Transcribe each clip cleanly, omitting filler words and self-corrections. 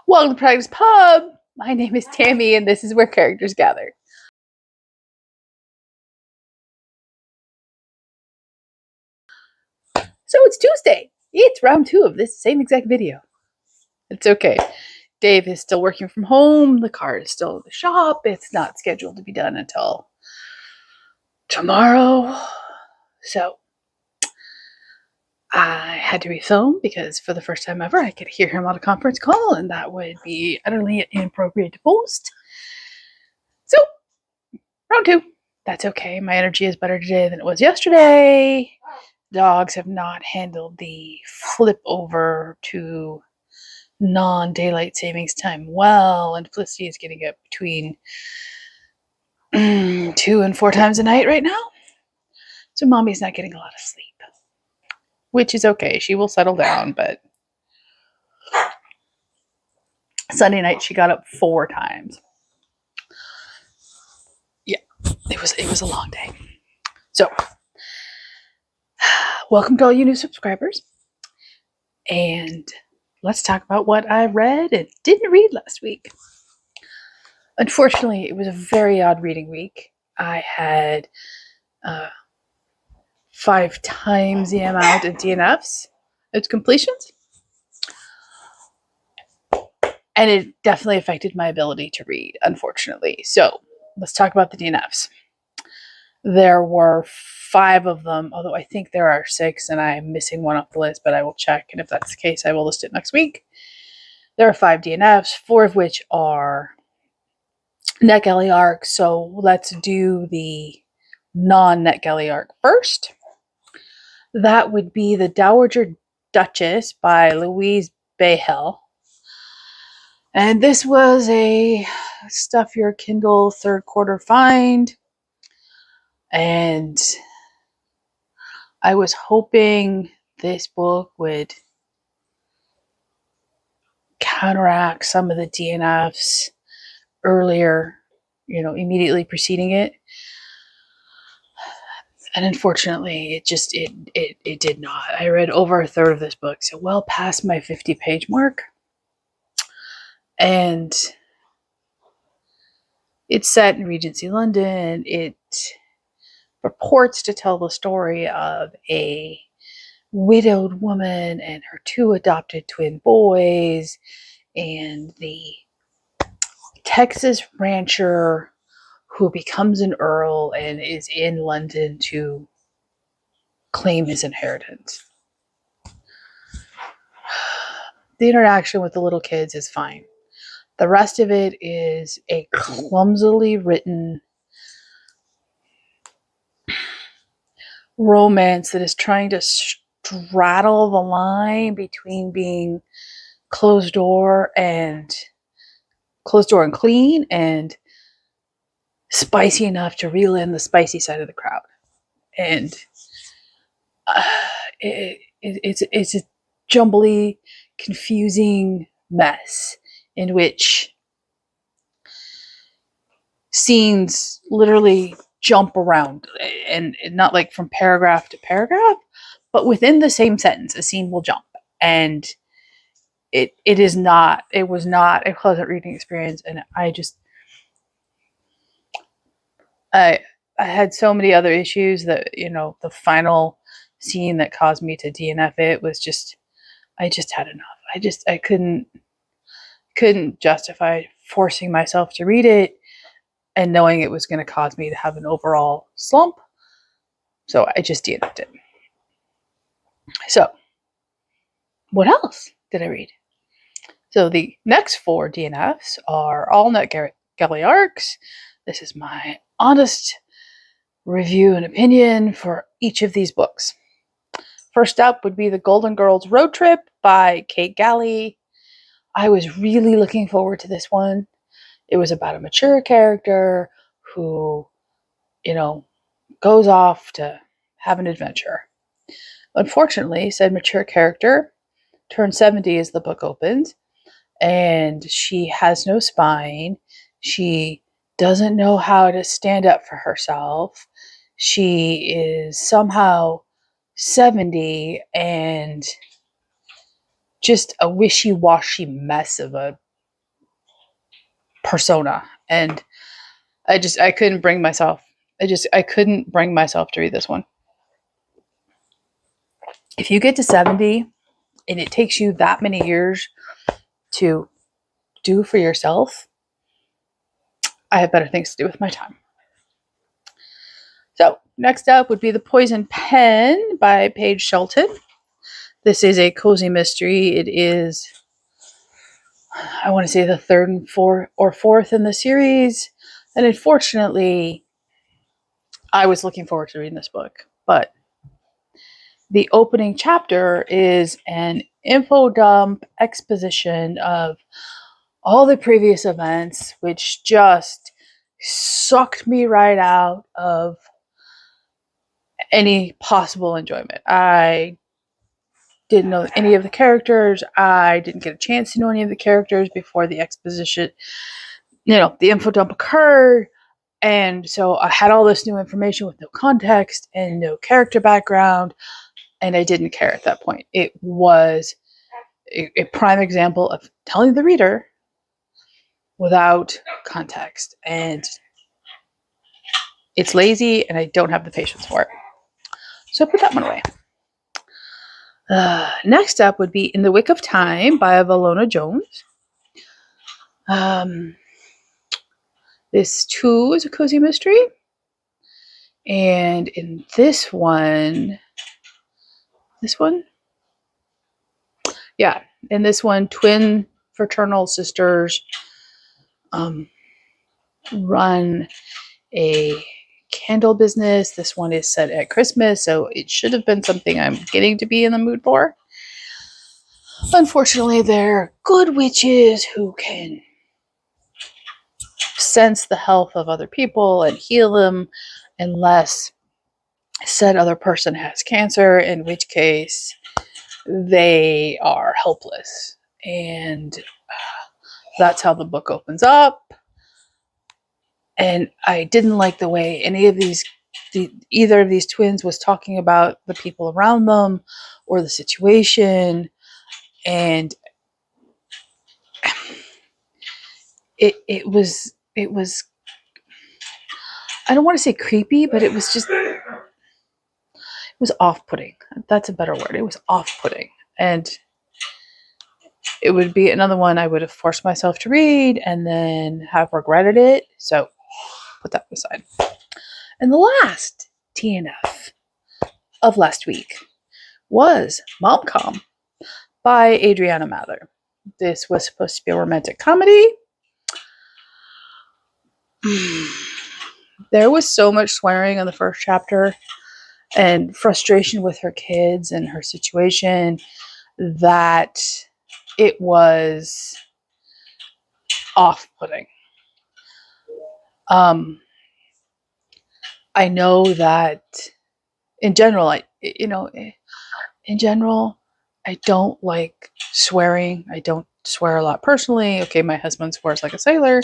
Welcome to Practice Pub. My name is Tammy, and this is where characters gather. So it's Tuesday. It's round 2 of this same exact video. It's okay. Dave is still working from home. The car is still in the shop. It's not scheduled to be done until tomorrow. So I had to refilm because for the first time ever, I could hear him on a conference call, and that would be utterly inappropriate to post. So, round 2. That's okay. My energy is better today than it was yesterday. Dogs have not handled the flip over to non-daylight savings time well, and Felicity is getting up between 2 and 4 times a night right now. So mommy's not getting a lot of sleep, which is okay. She will settle down, but Sunday night she got up 4 times. Yeah, it was a long day. So, welcome to all you new subscribers, and let's talk about what I read and didn't read last week. Unfortunately, it was a very odd reading week. I had 5 times the amount of DNFs as completions, and it definitely affected my ability to read, unfortunately. So let's talk about the DNFs. There were 5 of them, although I think there are 6, and I'm missing one off the list, but I will check, and if that's the case, I will list it next week. There are 5 DNFs, 4 of which are Net Galley arc, so let's do the non-Net Galley arc first. That would be the Dowager Duchess by Louise Beheil. And this was a stuff your Kindle third quarter find. And I was hoping this book would counteract some of the DNFs earlier, immediately preceding it. And unfortunately, it did not. I read over a third of this book, so well past my 50-page mark. And it's set in Regency London. It purports to tell the story of a widowed woman and her 2 adopted twin boys, and the Texas rancher who becomes an earl and is in London to claim his inheritance. The interaction with the little kids is fine. The rest of it is a clumsily written romance that is trying to straddle the line between being closed door and clean, and spicy enough to reel in the spicy side of the crowd. And it's a jumbly, confusing mess in which scenes literally jump around, and not like from paragraph to paragraph, but within the same sentence a scene will jump, and it was not a pleasant reading experience. And I had so many other issues that, the final scene that caused me to DNF it was just, I just had enough. I couldn't justify forcing myself to read it and knowing it was going to cause me to have an overall slump. So I just DNF'd it. So what else did I read? So the next 4 DNFs are all Net Galley arcs. This is my honest review and opinion for each of these books. First up would be The Golden Girls Road Trip by Galley. I was really looking forward to this one. It was about a mature character who, goes off to have an adventure. Unfortunately, said mature character turned 70 as the book opens, and she has no spine. She doesn't know how to stand up for herself. She is somehow 70 and just a wishy-washy mess of a persona. And I couldn't bring myself. I couldn't bring myself to read this one. If you get to 70 and it takes you that many years to do for yourself, I have better things to do with my time. So next up would be The Poison Pen by Paige Shelton. This is a cozy mystery. It is, I want to say, the third and fourth in the series. And unfortunately, I was looking forward to reading this book. But the opening chapter is an info dump exposition of all the previous events, which just sucked me right out of any possible enjoyment. I didn't know any of the characters. I didn't get a chance to know any of the characters before the exposition, the info dump occurred. And so I had all this new information with no context and no character background, and I didn't care at that point. It was a prime example of telling the reader without context, and it's lazy, and I don't have the patience for it. So I put that one away. Next up would be In the Wick of Time by Valona Jones. This too is a cozy mystery. And in this one, twin fraternal sisters run a candle business. This one is set at Christmas, so it should have been something I'm getting to be in the mood for. Unfortunately, they're good witches who can sense the health of other people and heal them, unless said other person has cancer, in which case they are helpless. And that's how the book opens up. And I didn't like the way either of these twins was talking about the people around them or the situation. And it was I don't want to say creepy, but it was off-putting. That's a better word. It was off-putting. And it would be another one I would have forced myself to read and then have regretted it. So put that aside. And the last DNF of last week was Mom-Com by Adriana Mather. This was supposed to be a romantic comedy. There was so much swearing in the first chapter and frustration with her kids and her situation that it was off-putting. I know that in general, I don't like swearing. I don't swear a lot personally. Okay, my husband swears like a sailor.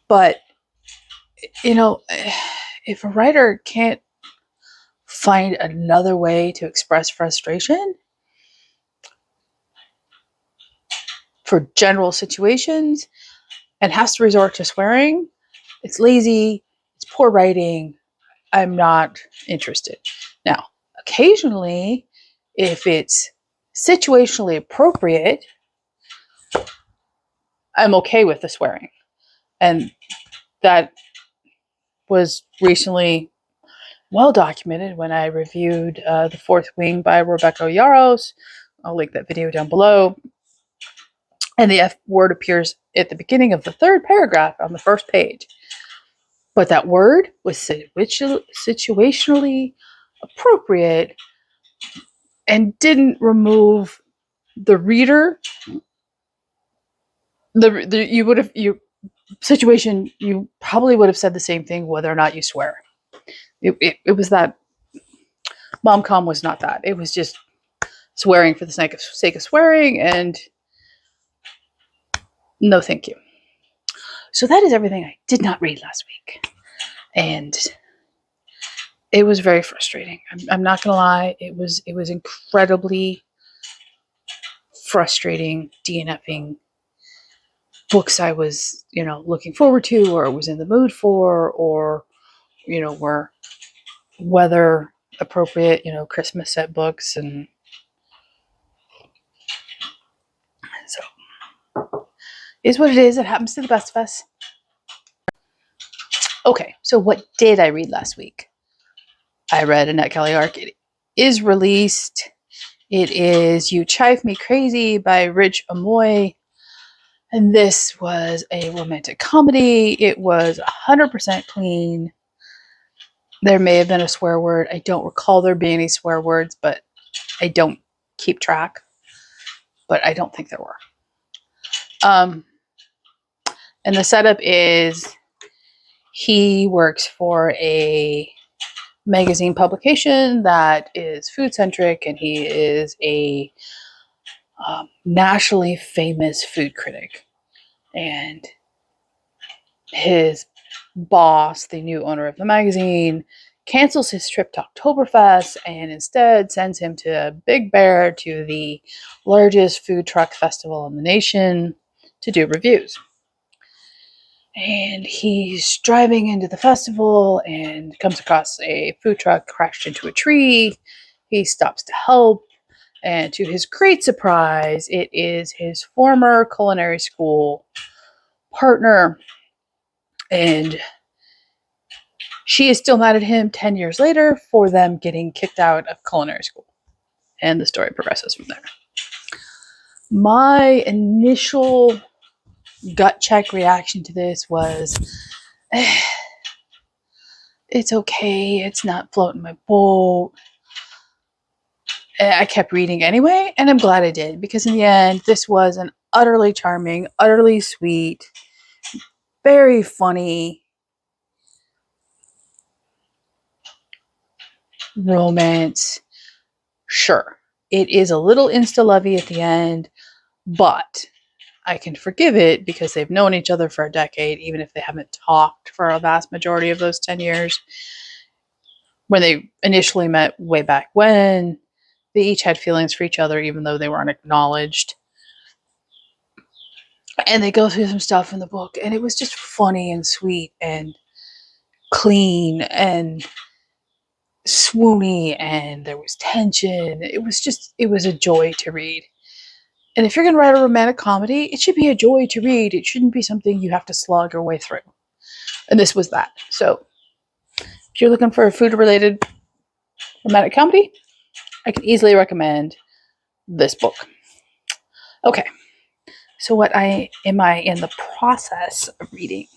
But, if a writer can't find another way to express frustration for general situations and has to resort to swearing, it's lazy, it's poor writing. I'm not interested. Now, occasionally, if it's situationally appropriate, I'm okay with the swearing. And that was recently well documented when I reviewed The Fourth Wing by Rebecca Yarros. I'll link that video down below. And the F word appears at the beginning of the third paragraph on the first page. But that word was situationally appropriate and didn't remove the reader. You probably would have said the same thing whether or not you swear. It was that. Mom-Com was not that. It was just swearing for the sake of swearing, and no thank you. So that is everything I did not read last week. And it was very frustrating. I'm not going to lie. It was incredibly frustrating DNFing books I was, looking forward to or was in the mood for, or, were weather appropriate, Christmas set books. And so is what it is. It happens to the best of us. Okay, so what did I read last week? I read Annette Galley arc. It is released. It is You Chive Me Crazy by Rich Amooi. And this was a romantic comedy. It was 100% clean. There may have been a swear word. I don't recall there being any swear words, but I don't keep track. But I don't think there were. And the setup is he works for a magazine publication that is food-centric, and he is a nationally famous food critic. And his boss, the new owner of the magazine, cancels his trip to Oktoberfest and instead sends him to Big Bear, to the largest food truck festival in the nation, to do reviews. And he's driving into the festival and comes across a food truck crashed into a tree. He stops to help, and to his great surprise, it is his former culinary school partner. And she is still mad at him 10 years later for them getting kicked out of culinary school. And the story progresses from there. My initial gut check reaction to this was, it's okay. It's not floating my boat. I kept reading anyway, and I'm glad I did, because in the end, this was an utterly charming, utterly sweet, very funny romance. Sure, it is a little insta-lovey at the end, but I can forgive it because they've known each other for a decade, even if they haven't talked for a vast majority of those 10 years. When they initially met way back when, they each had feelings for each other, even though they weren't acknowledged. And they go through some stuff in the book, and it was just funny and sweet and clean and swoony, and there was tension. It was a joy to read. And if you're going to write a romantic comedy, it should be a joy to read. It shouldn't be something you have to slog your way through. And this was that. So if you're looking for a food-related romantic comedy, I can easily recommend this book. Okay. So what am I in the process of reading?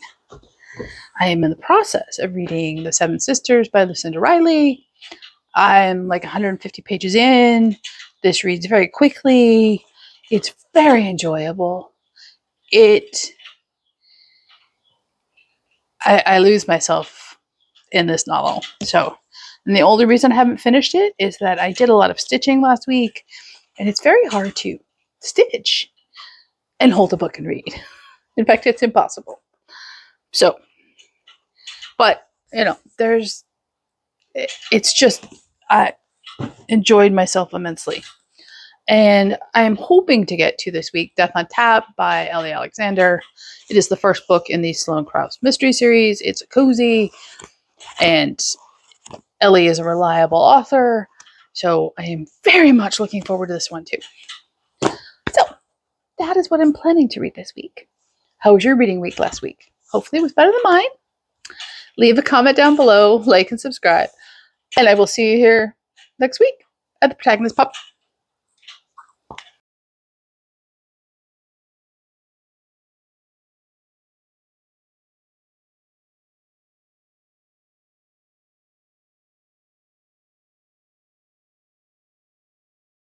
I am in the process of reading The Seven Sisters by Lucinda Riley. I'm like 150 pages in. This reads very quickly. It's very enjoyable. I lose myself in this novel. And the only reason I haven't finished it is that I did a lot of stitching last week, and it's very hard to stitch and hold a book and read. In fact, it's impossible. So, but, I enjoyed myself immensely. And I'm hoping to get to this week Death on Tap by Ellie Alexander. It is the first book in the Sloane Krause mystery series. It's a cozy, and Ellie is a reliable author, so I am very much looking forward to this one too. So that is what I'm planning to read this week. How was your reading week last week? Hopefully it was better than mine. Leave a comment down below, like and subscribe, and I will see you here next week at the Protagonist Pop.